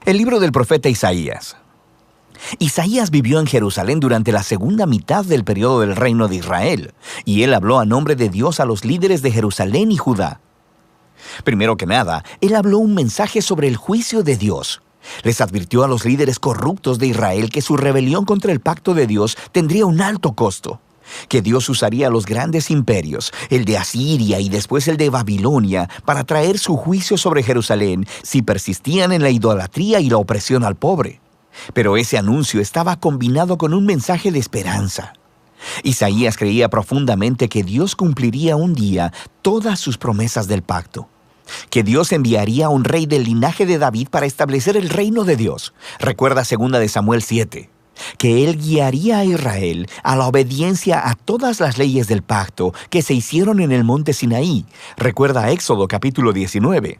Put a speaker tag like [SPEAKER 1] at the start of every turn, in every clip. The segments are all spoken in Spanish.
[SPEAKER 1] El libro del profeta Isaías. Isaías vivió en Jerusalén durante la segunda mitad del periodo del reino de Israel, y él habló a nombre de Dios a los líderes de Jerusalén y Judá. Primero que nada, él habló un mensaje sobre el juicio de Dios. Les advirtió a los líderes corruptos de Israel que su rebelión contra el pacto de Dios tendría un alto costo, que Dios usaría los grandes imperios, el de Asiria y después el de Babilonia, para traer su juicio sobre Jerusalén si persistían en la idolatría y la opresión al pobre. Pero ese anuncio estaba combinado con un mensaje de esperanza. Isaías creía profundamente que Dios cumpliría un día todas sus promesas del pacto, que Dios enviaría a un rey del linaje de David para establecer el reino de Dios. Recuerda 2 de Samuel 7. Que él guiaría a Israel a la obediencia a todas las leyes del pacto que se hicieron en el monte Sinaí. Recuerda Éxodo capítulo 19.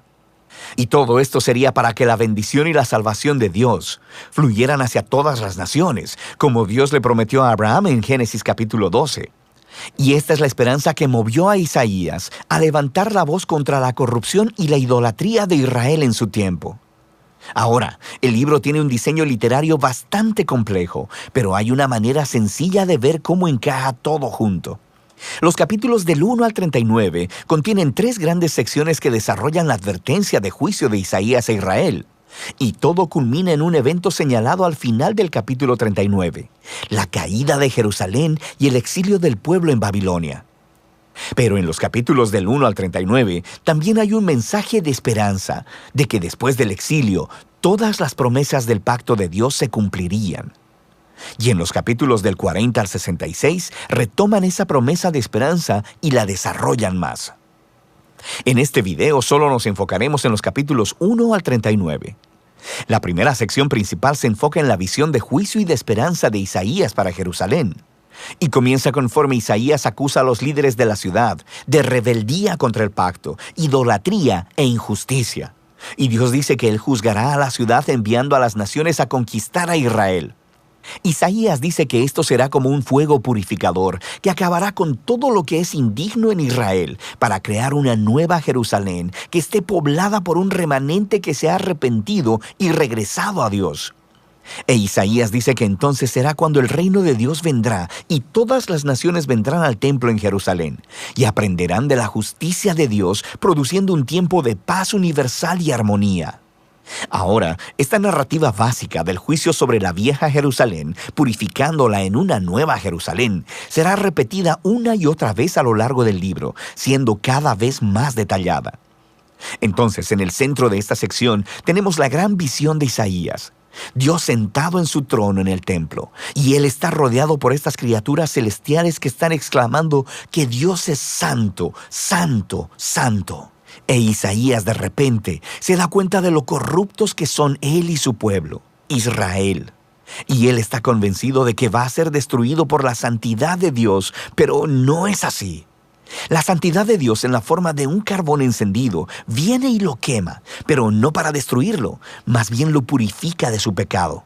[SPEAKER 1] Y todo esto sería para que la bendición y la salvación de Dios fluyeran hacia todas las naciones, como Dios le prometió a Abraham en Génesis capítulo 12. Y esta es la esperanza que movió a Isaías a levantar la voz contra la corrupción y la idolatría de Israel en su tiempo. Ahora, el libro tiene un diseño literario bastante complejo, pero hay una manera sencilla de ver cómo encaja todo junto. Los capítulos del 1 al 39 contienen 3 grandes secciones que desarrollan la advertencia de juicio de Isaías a Israel. Y todo culmina en un evento señalado al final del capítulo 39, la caída de Jerusalén y el exilio del pueblo en Babilonia. Pero en los capítulos del 1 al 39 también hay un mensaje de esperanza, de que después del exilio, todas las promesas del pacto de Dios se cumplirían. Y en los capítulos del 40 al 66 retoman esa promesa de esperanza y la desarrollan más. En este video solo nos enfocaremos en los capítulos 1 al 39. La primera sección principal se enfoca en la visión de juicio y de esperanza de Isaías para Jerusalén. Y comienza conforme Isaías acusa a los líderes de la ciudad de rebeldía contra el pacto, idolatría e injusticia. Y Dios dice que Él juzgará a la ciudad enviando a las naciones a conquistar a Israel. Isaías dice que esto será como un fuego purificador que acabará con todo lo que es indigno en Israel para crear una nueva Jerusalén que esté poblada por un remanente que se ha arrepentido y regresado a Dios. E Isaías dice que entonces será cuando el reino de Dios vendrá y todas las naciones vendrán al templo en Jerusalén y aprenderán de la justicia de Dios, produciendo un tiempo de paz universal y armonía. Ahora, esta narrativa básica del juicio sobre la vieja Jerusalén, purificándola en una nueva Jerusalén, será repetida una y otra vez a lo largo del libro, siendo cada vez más detallada. Entonces, en el centro de esta sección tenemos la gran visión de Isaías. Dios sentado en su trono en el templo, y Él está rodeado por estas criaturas celestiales que están exclamando que Dios es santo, santo, santo. E Isaías de repente se da cuenta de lo corruptos que son él y su pueblo, Israel. Y él está convencido de que va a ser destruido por la santidad de Dios, pero no es así. La santidad de Dios en la forma de un carbón encendido viene y lo quema, pero no para destruirlo, más bien lo purifica de su pecado.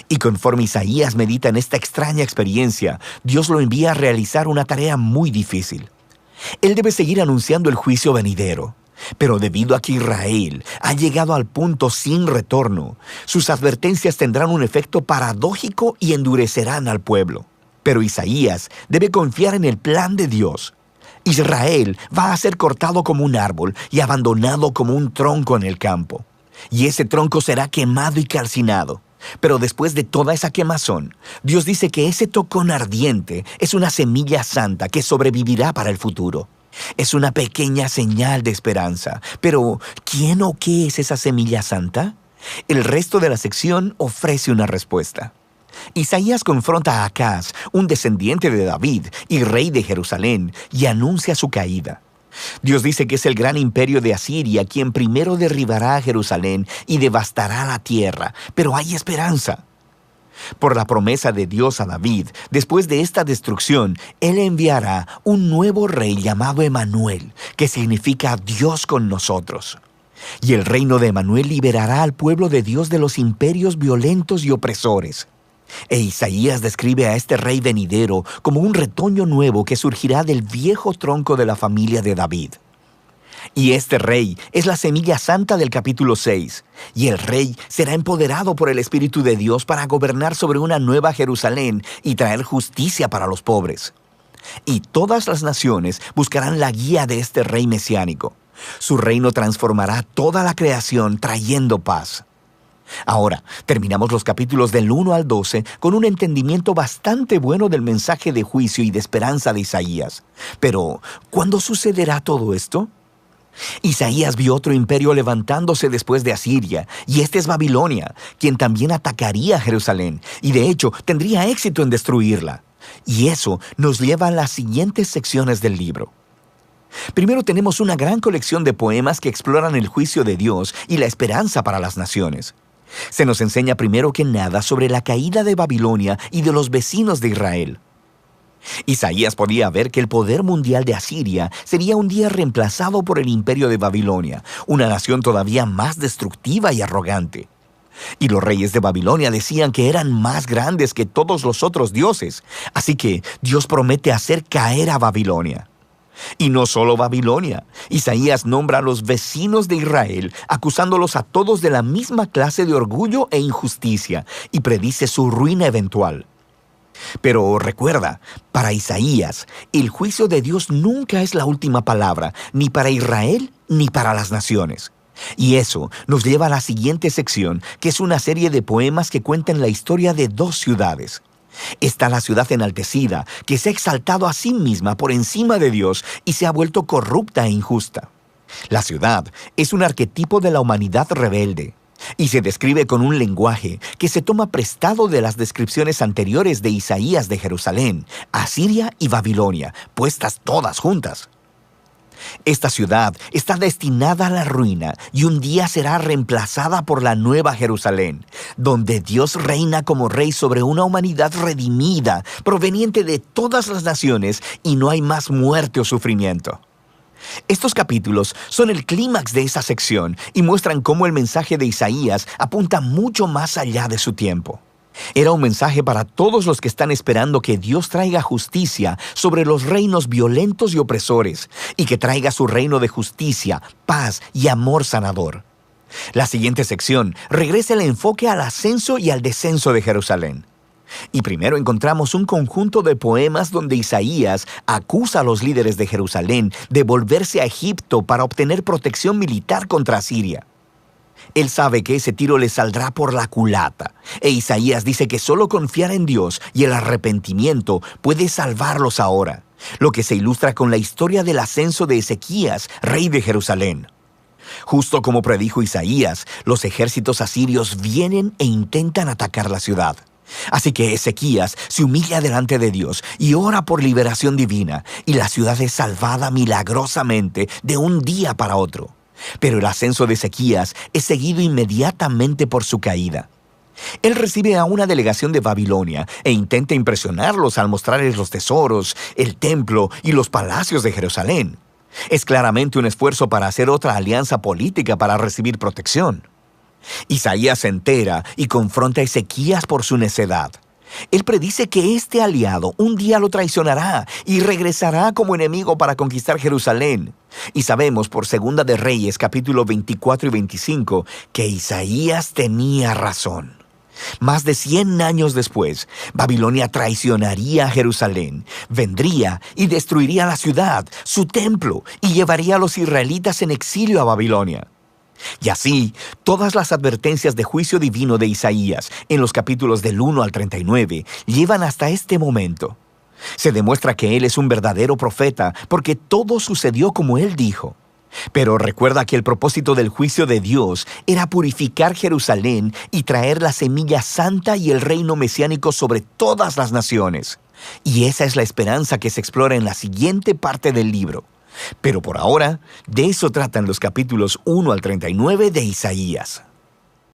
[SPEAKER 1] Y conforme Isaías medita en esta extraña experiencia, Dios lo envía a realizar una tarea muy difícil. Él debe seguir anunciando el juicio venidero. Pero debido a que Israel ha llegado al punto sin retorno, sus advertencias tendrán un efecto paradójico y endurecerán al pueblo. Pero Isaías debe confiar en el plan de Dios. Israel va a ser cortado como un árbol y abandonado como un tronco en el campo. Y ese tronco será quemado y calcinado. Pero después de toda esa quemazón, Dios dice que ese tocón ardiente es una semilla santa que sobrevivirá para el futuro. Es una pequeña señal de esperanza. Pero, ¿quién o qué es esa semilla santa? El resto de la sección ofrece una respuesta. Isaías confronta a Acaz, un descendiente de David y rey de Jerusalén, y anuncia su caída. Dios dice que es el gran imperio de Asiria quien primero derribará a Jerusalén y devastará la tierra, pero hay esperanza. Por la promesa de Dios a David, después de esta destrucción, Él enviará un nuevo rey llamado Emanuel, que significa Dios con nosotros. Y el reino de Emanuel liberará al pueblo de Dios de los imperios violentos y opresores. E Isaías describe a este rey venidero como un retoño nuevo que surgirá del viejo tronco de la familia de David. Y este rey es la semilla santa del capítulo 6. Y el rey será empoderado por el Espíritu de Dios para gobernar sobre una nueva Jerusalén y traer justicia para los pobres. Y todas las naciones buscarán la guía de este rey mesiánico. Su reino transformará toda la creación trayendo paz. Ahora, terminamos los capítulos del 1 al 12 con un entendimiento bastante bueno del mensaje de juicio y de esperanza de Isaías. Pero, ¿cuándo sucederá todo esto? Isaías vio otro imperio levantándose después de Asiria, y este es Babilonia, quien también atacaría a Jerusalén, y de hecho tendría éxito en destruirla. Y eso nos lleva a las siguientes secciones del libro. Primero tenemos una gran colección de poemas que exploran el juicio de Dios y la esperanza para las naciones. Se nos enseña primero que nada sobre la caída de Babilonia y de los vecinos de Israel. Isaías podía ver que el poder mundial de Asiria sería un día reemplazado por el imperio de Babilonia, una nación todavía más destructiva y arrogante. Y los reyes de Babilonia decían que eran más grandes que todos los otros dioses, así que Dios promete hacer caer a Babilonia. Y no solo Babilonia. Isaías nombra a los vecinos de Israel, acusándolos a todos de la misma clase de orgullo e injusticia, y predice su ruina eventual. Pero recuerda, para Isaías, el juicio de Dios nunca es la última palabra, ni para Israel ni para las naciones. Y eso nos lleva a la siguiente sección, que es una serie de poemas que cuentan la historia de dos ciudades. Está la ciudad enaltecida, que se ha exaltado a sí misma por encima de Dios y se ha vuelto corrupta e injusta. La ciudad es un arquetipo de la humanidad rebelde y se describe con un lenguaje que se toma prestado de las descripciones anteriores de Isaías de Jerusalén, Asiria y Babilonia, puestas todas juntas. Esta ciudad está destinada a la ruina y un día será reemplazada por la nueva Jerusalén, donde Dios reina como rey sobre una humanidad redimida, proveniente de todas las naciones, y no hay más muerte o sufrimiento. Estos capítulos son el clímax de esa sección y muestran cómo el mensaje de Isaías apunta mucho más allá de su tiempo. Era un mensaje para todos los que están esperando que Dios traiga justicia sobre los reinos violentos y opresores, y que traiga su reino de justicia, paz y amor sanador. La siguiente sección regresa el enfoque al ascenso y al descenso de Jerusalén. Y primero encontramos un conjunto de poemas donde Isaías acusa a los líderes de Jerusalén de volverse a Egipto para obtener protección militar contra Asiria. Él sabe que ese tiro le saldrá por la culata, e Isaías dice que solo confiar en Dios y el arrepentimiento puede salvarlos ahora, lo que se ilustra con la historia del ascenso de Ezequías, rey de Jerusalén. Justo como predijo Isaías, los ejércitos asirios vienen e intentan atacar la ciudad. Así que Ezequías se humilla delante de Dios y ora por liberación divina, y la ciudad es salvada milagrosamente de un día para otro. Pero el ascenso de Ezequías es seguido inmediatamente por su caída. Él recibe a una delegación de Babilonia e intenta impresionarlos al mostrarles los tesoros, el templo y los palacios de Jerusalén. Es claramente un esfuerzo para hacer otra alianza política para recibir protección. Isaías se entera y confronta a Ezequías por su necedad. Él predice que este aliado un día lo traicionará y regresará como enemigo para conquistar Jerusalén. Y sabemos por Segunda de Reyes, capítulo 24 y 25, que Isaías tenía razón. Más de 100 años después, Babilonia traicionaría a Jerusalén, vendría y destruiría la ciudad, su templo, y llevaría a los israelitas en exilio a Babilonia. Y así, todas las advertencias de juicio divino de Isaías, en los capítulos del 1 al 39, llevan hasta este momento. Se demuestra que él es un verdadero profeta, porque todo sucedió como él dijo. Pero recuerda que el propósito del juicio de Dios era purificar Jerusalén y traer la semilla santa y el reino mesiánico sobre todas las naciones. Y esa es la esperanza que se explora en la siguiente parte del libro. Pero por ahora, de eso tratan los capítulos 1 al 39 de Isaías.